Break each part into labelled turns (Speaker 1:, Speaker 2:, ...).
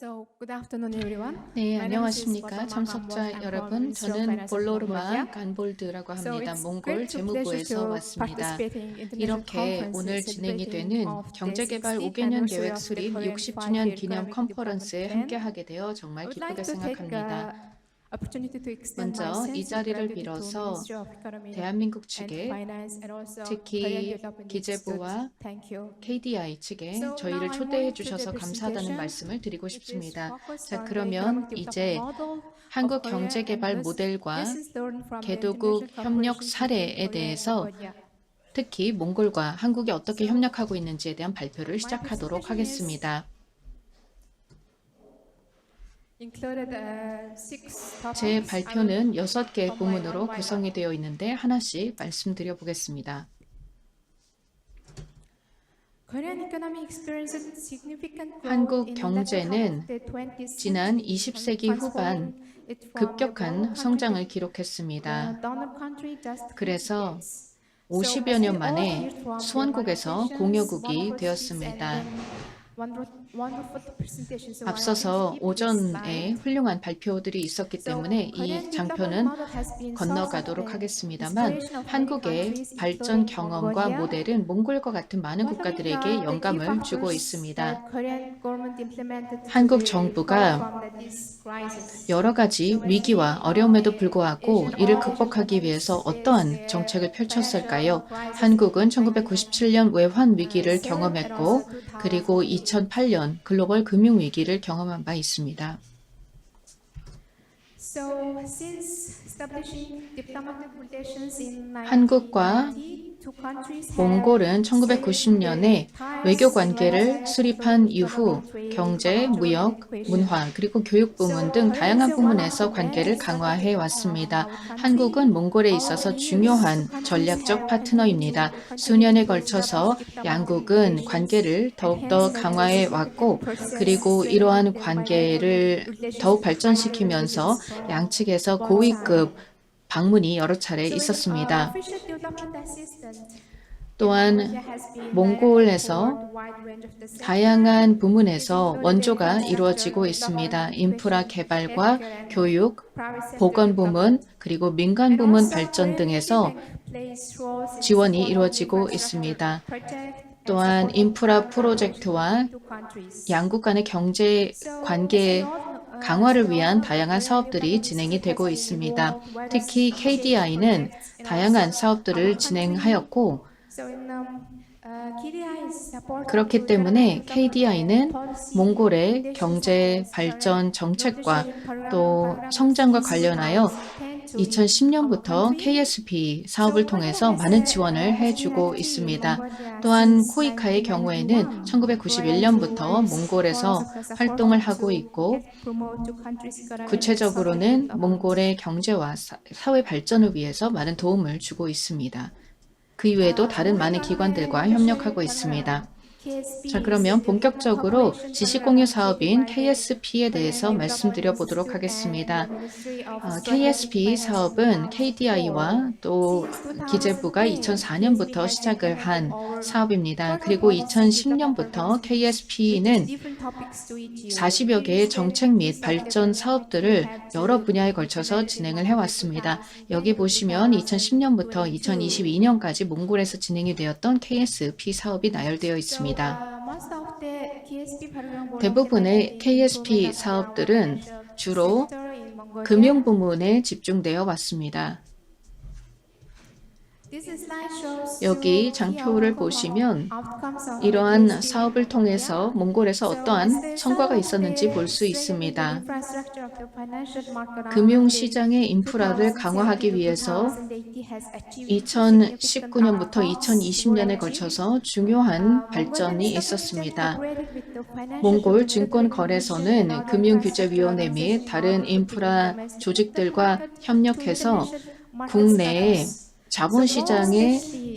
Speaker 1: Good afternoon, everyone.
Speaker 2: 네,
Speaker 1: My name is
Speaker 2: 안녕하십니까.
Speaker 1: Fatma Kambol.
Speaker 2: 참석자
Speaker 1: I'm from
Speaker 2: 여러분,
Speaker 1: Ministry of
Speaker 2: 저는
Speaker 1: Finance and Cambodia.
Speaker 2: 볼로르마 간볼드라고
Speaker 1: So
Speaker 2: 합니다.
Speaker 1: it's
Speaker 2: 몽골
Speaker 1: great to pleasure
Speaker 2: 재무부에서
Speaker 1: to
Speaker 2: 왔습니다.
Speaker 1: participating in international
Speaker 2: 이렇게
Speaker 1: conference
Speaker 2: 오늘 진행이
Speaker 1: celebrating
Speaker 2: 되는
Speaker 1: of the
Speaker 2: 경제개발
Speaker 1: 60th
Speaker 2: 5개년
Speaker 1: anniversary
Speaker 2: 계획
Speaker 1: of the
Speaker 2: 수립
Speaker 1: Korean
Speaker 2: 60주년
Speaker 1: five-year
Speaker 2: 기념
Speaker 1: economic development
Speaker 2: 컨퍼런스에
Speaker 1: plan.
Speaker 2: 함께하게 되어 정말
Speaker 1: I would like
Speaker 2: 기쁘게
Speaker 1: to take
Speaker 2: 생각합니다.
Speaker 1: opportunity to extend my
Speaker 2: 먼저 이
Speaker 1: sincere
Speaker 2: 자리를
Speaker 1: gratitude to
Speaker 2: 빌어서
Speaker 1: Ministry of Economy
Speaker 2: 대한민국
Speaker 1: and
Speaker 2: 측에
Speaker 1: Finance and also Korean
Speaker 2: 특히
Speaker 1: Development Institute.
Speaker 2: 기재부와
Speaker 1: Thank you.
Speaker 2: KDI 측에
Speaker 1: So
Speaker 2: 저희를
Speaker 1: now I
Speaker 2: 초대해
Speaker 1: move to the
Speaker 2: 주셔서 감사하다는
Speaker 1: presentation,
Speaker 2: 말씀을 드리고
Speaker 1: which is
Speaker 2: 싶습니다.
Speaker 1: focused
Speaker 2: 자,
Speaker 1: on the
Speaker 2: 그러면
Speaker 1: economic development
Speaker 2: 이제
Speaker 1: model
Speaker 2: 한국
Speaker 1: of Korea
Speaker 2: 경제개발
Speaker 1: and
Speaker 2: 모델과
Speaker 1: lessons learned from the
Speaker 2: 개도국
Speaker 1: international
Speaker 2: 협력
Speaker 1: cooperation between
Speaker 2: 사례에
Speaker 1: Korea and
Speaker 2: 대해서
Speaker 1: Cambodia.
Speaker 2: 특히 몽골과 한국이 어떻게 협력하고 있는지에 대한 발표를
Speaker 1: My
Speaker 2: 시작하도록
Speaker 1: presentation is
Speaker 2: 하겠습니다.
Speaker 1: included six
Speaker 2: 제
Speaker 1: topics. I will
Speaker 2: 발표는 6개
Speaker 1: combine
Speaker 2: 부문으로
Speaker 1: one by
Speaker 2: 구성이
Speaker 1: one.
Speaker 2: 되어 있는데 하나씩 말씀드려 보겠습니다.
Speaker 1: Korean economy experienced significant growth
Speaker 2: 한국
Speaker 1: in the latter half
Speaker 2: 경제는
Speaker 1: of the 20th
Speaker 2: 지난
Speaker 1: century,
Speaker 2: 20세기 후반
Speaker 1: transforming it from the
Speaker 2: 급격한
Speaker 1: donor
Speaker 2: 성장을
Speaker 1: country to
Speaker 2: 기록했습니다.
Speaker 1: donor country just 50
Speaker 2: 그래서
Speaker 1: years.
Speaker 2: 50여 년 만에 수원국에서 공여국이 되었습니다. 앞서서 오전에 훌륭한 발표들이 있었기 때문에 이 장표는 건너가도록 하겠습니다만 한국의 발전 경험과 모델은 몽골과 같은 많은 국가들에게 영감을 주고 있습니다. 한국 정부가 여러 가지 위기와 어려움에도 불구하고 이를 극복하기 위해서 어떠한 정책을 펼쳤을까요? 한국은 1997년 외환 위기를 경험했고 그리고 2008년 글로벌 금융 위기를 경험한 바 있습니다. 한국과 몽골은 1990년에 외교 관계를 수립한 이후 경제, 무역, 문화, 그리고 교육 부문 등 다양한 부문에서 관계를 강화해 왔습니다. 한국은 몽골에 있어서 중요한 전략적 파트너입니다. 수년에 걸쳐서 양국은 관계를 더욱더 강화해 왔고 그리고 이러한 관계를 더욱 발전시키면서 양측에서 고위급 방문이 여러 차례 있었습니다. 또한 몽골에서 다양한 부문에서 원조가 이루어지고 있습니다. 인프라 개발과 교육, 보건 부문, 그리고 민간 부문 발전 등에서 지원이 이루어지고 있습니다. 또한 인프라 프로젝트와 양국 간의 경제 관계 강화를 위한 다양한 사업들이 진행이 되고 있습니다. 특히 KDI는 다양한 사업들을 진행하였고 그렇기 때문에 KDI는 몽골의 경제 발전 정책과 또 성장과 관련하여 2010년부터 KSP 사업을 통해서 많은 지원을 해주고 있습니다. 또한 코이카의 경우에는 1991년부터 몽골에서 활동을 하고 있고 구체적으로는 몽골의 경제와 사회 발전을 위해서 많은 도움을 주고 있습니다. 그 이외에도 다른 많은 기관들과 협력하고 있습니다. 자, 그러면 본격적으로 지식공유 사업인 KSP에 대해서 말씀드려 보도록 하겠습니다. KSP 사업은 KDI와 또 기재부가 2004년부터 시작을 한 사업입니다. 그리고 2010년부터 KSP는 40여 개의 정책 및 발전 사업들을 여러 분야에 걸쳐서 진행을 해왔습니다. 여기 보시면 2010년부터 2022년까지 몽골에서 진행이 되었던 KSP 사업이 나열되어 있습니다. 대부분의 KSP 사업들은 주로 금융 부문에 집중되어 왔습니다. 여기 장표를 보시면 이러한 사업을 통해서 몽골에서 어떠한 성과가 있었는지 볼 수 있습니다. 금융시장의 인프라를 강화하기 위해서 2019년부터 2020년에 걸쳐서 중요한 발전이 있었습니다. 몽골 증권거래소는 금융규제위원회 및 다른 인프라 조직들과 협력해서 국내에 자본시장의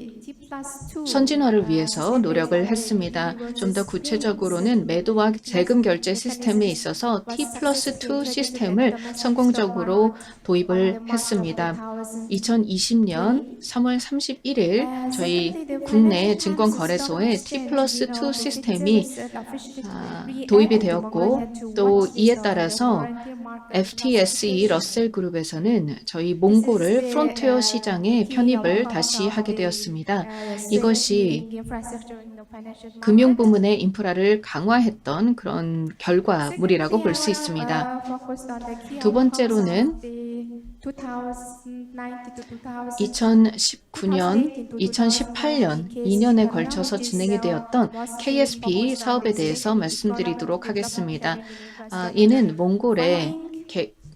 Speaker 2: 선진화를 위해서 노력을 했습니다. 좀 더 구체적으로는 매도와 세금 결제 시스템에 있어서 T+2 시스템을 성공적으로 도입을 했습니다. 2020년 3월 31일 저희 국내 증권거래소에 T+2 시스템이 도입이 되었고 또 이에 따라서 FTSE 러셀 그룹에서는 저희 몽고를 프론티어 시장에 편입을 다시 하게 되었습니다. 이것이 금융 부문의 인프라를 강화했던 그런 결과물이라고 볼 수 있습니다. 두 번째로는 2019년, 2018년 2년에 걸쳐서 진행이 되었던 KSP 사업에 대해서 말씀드리도록 하겠습니다. 이는 몽골의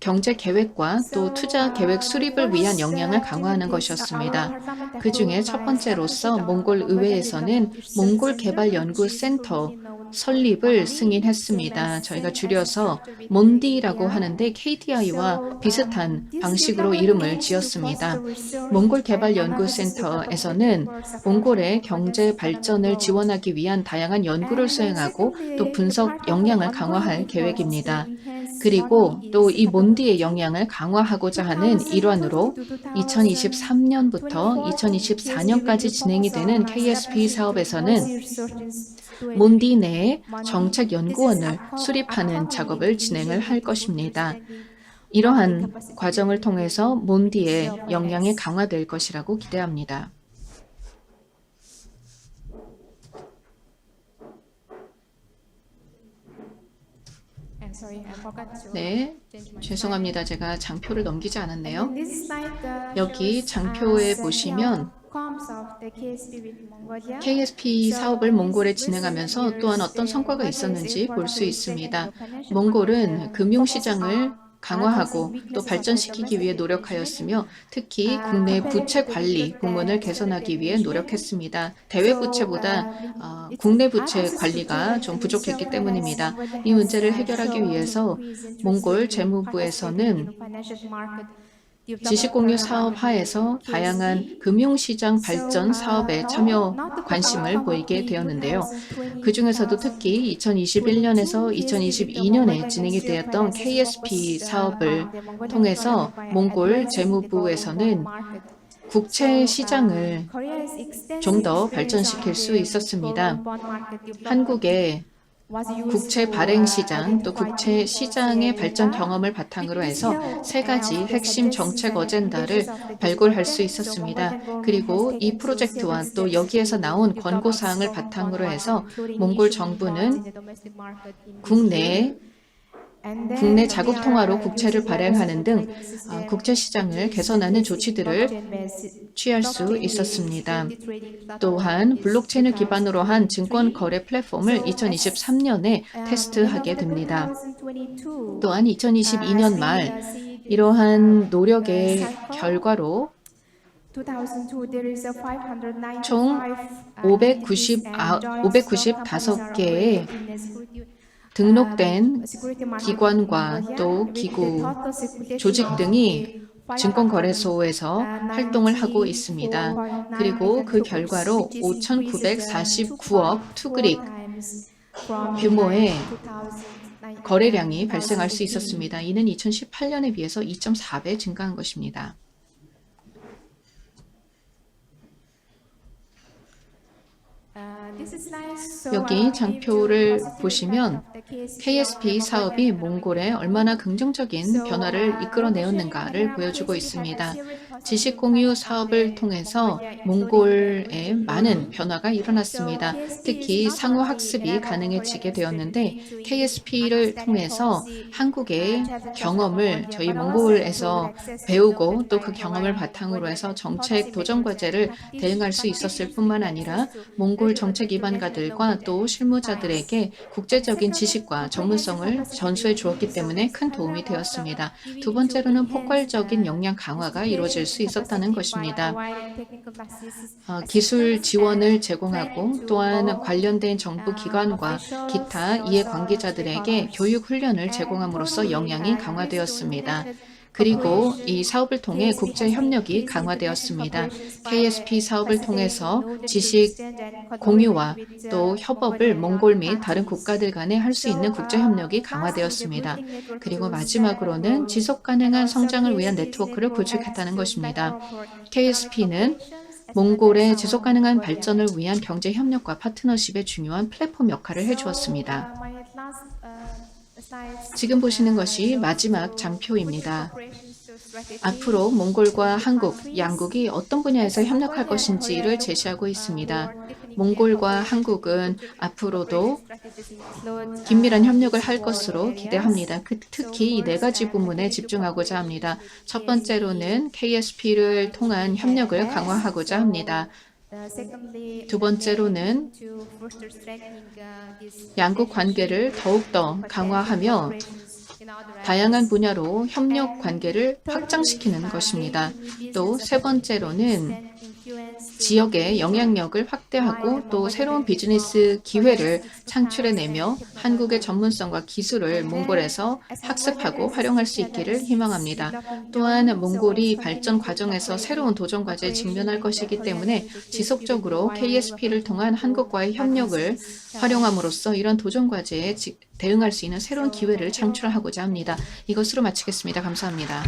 Speaker 2: 경제 계획과 또 투자 계획 수립을 위한 역량을 강화하는 것이었습니다. 그 중에 첫 번째로서 몽골 의회에서는 몽골 개발 연구 센터 설립을 승인했습니다. 저희가 줄여서 몬디라고 하는데 KDI와 비슷한 방식으로 이름을 지었습니다. 몽골 개발 연구 센터에서는 몽골의 경제 발전을 지원하기 위한 다양한 연구를 수행하고 또 분석 역량을 강화할 계획입니다. 그리고 또 이 몬디의 역량을 강화하고자 하는 일환으로 2023년부터 2024년까지 진행이 되는 KSP 사업에서는 몬디 내에 정책 연구원을 수립하는 작업을 진행을 할 것입니다. 이러한 과정을 통해서 몬디의 역량이 강화될 것이라고 기대합니다. 네, 죄송합니다. 제가 장표를 넘기지 않았네요. 여기 장표에 보시면 KSP 사업을 몽골에 진행하면서 또한 어떤 성과가 있었는지 볼 수 있습니다. 몽골은 금융시장을 강화하고 또 발전시키기 위해 노력하였으며 특히 국내 부채 관리 부문을 개선하기 위해 노력했습니다. 대외 부채보다 국내 부채 관리가 좀 부족했기 때문입니다. 이 문제를 해결하기 위해서 몽골 재무부에서는 지식공유 사업 하에서 다양한 금융시장 발전 사업에 참여 관심을 보이게 되었는데요. 그 중에서도 특히 2021년에서 2022년에 진행이 되었던 KSP 사업을 통해서 몽골 재무부에서는 국채 시장을 좀 더 발전시킬 수 있었습니다. 한국의 국채 발행 시장 또 국채 시장의 발전 경험을 바탕으로 해서 세 가지 핵심 정책 어젠다를 발굴할 수 있었습니다. 그리고 이 프로젝트와 또 여기에서 나온 권고 사항을 바탕으로 해서 몽골 정부는 국내 자국 통화로 국채를 발행하는 등 국채 시장을 개선하는 조치들을 취할 수 있었습니다. 또한 블록체인을 기반으로 한 증권 거래 플랫폼을 2023년에 테스트하게 됩니다. 또한 2022년 말 이러한 노력의 결과로 총 595개의 등록된 기관과 또 기구, 조직 등이 증권거래소에서 활동을 하고 있습니다. 그리고 그 결과로 5,949억 투그릭 규모의 거래량이 발생할 수 있었습니다. 이는 2018년에 비해서 2.4배 증가한 것입니다. 여기 장표를 보시면 KSP 사업이 몽골에 얼마나 긍정적인 변화를 이끌어내었는가를 보여주고 있습니다. 지식공유 사업을 통해서 몽골에 많은 변화가 일어났습니다. 특히 상호 학습이 가능해지게 되었는데 KSP를 통해서 한국의 경험을 저희 몽골에서 배우고 또 그 경험을 바탕으로 해서 정책 도전 과제를 대응할 수 있었을 뿐만 아니라 몽골 정책 기반가들과 또 실무자들에게 국제적인 지식과 전문성을 전수해 주었기 때문에 큰 도움이 되었습니다. 두 번째로는 폭발적인 역량 강화가 이루어질 수 있었다는 것입니다. 기술 지원을 제공하고 또한 관련된 정부 기관과 기타 이해 관계자들에게 교육 훈련을 제공함으로써 역량이 강화되었습니다. 그리고 이 사업을 통해 국제 협력이 강화되었습니다. KSP 사업을 통해서 지식 공유와 또 협업을 몽골 및 다른 국가들 간에 할 수 있는 국제 협력이 강화되었습니다. 그리고 마지막으로는 지속 가능한 성장을 위한 네트워크를 구축했다는 것입니다. KSP는 몽골의 지속 가능한 발전을 위한 경제 협력과 파트너십에 중요한 플랫폼 역할을 해주었습니다. 지금 보시는 것이 마지막 장표입니다. 앞으로 몽골과 한국, 양국이 어떤 분야에서 협력할 것인지를 제시하고 있습니다. 몽골과 한국은 앞으로도 긴밀한 협력을 할 것으로 기대합니다. 특히 이 네 가지 부문에 집중하고자 합니다. 첫 번째로는 KSP를 통한 협력을 강화하고자 합니다. 두 번째로는 양국 관계를 더욱더 강화하며 다양한 분야로 협력 관계를 확장시키는 것입니다. 또 세 번째로는 지역의 영향력을 확대하고 또 새로운 비즈니스 기회를 창출해내며 한국의 전문성과 기술을 몽골에서 학습하고 활용할 수 있기를 희망합니다. 또한 몽골이 발전 과정에서 새로운 도전 과제에 직면할 것이기 때문에 지속적으로 KSP를 통한 한국과의 협력을 활용함으로써 이런 도전 과제에 대응할 수 있는 새로운 기회를 창출하고자 합니다. 이것으로 마치겠습니다. 감사합니다.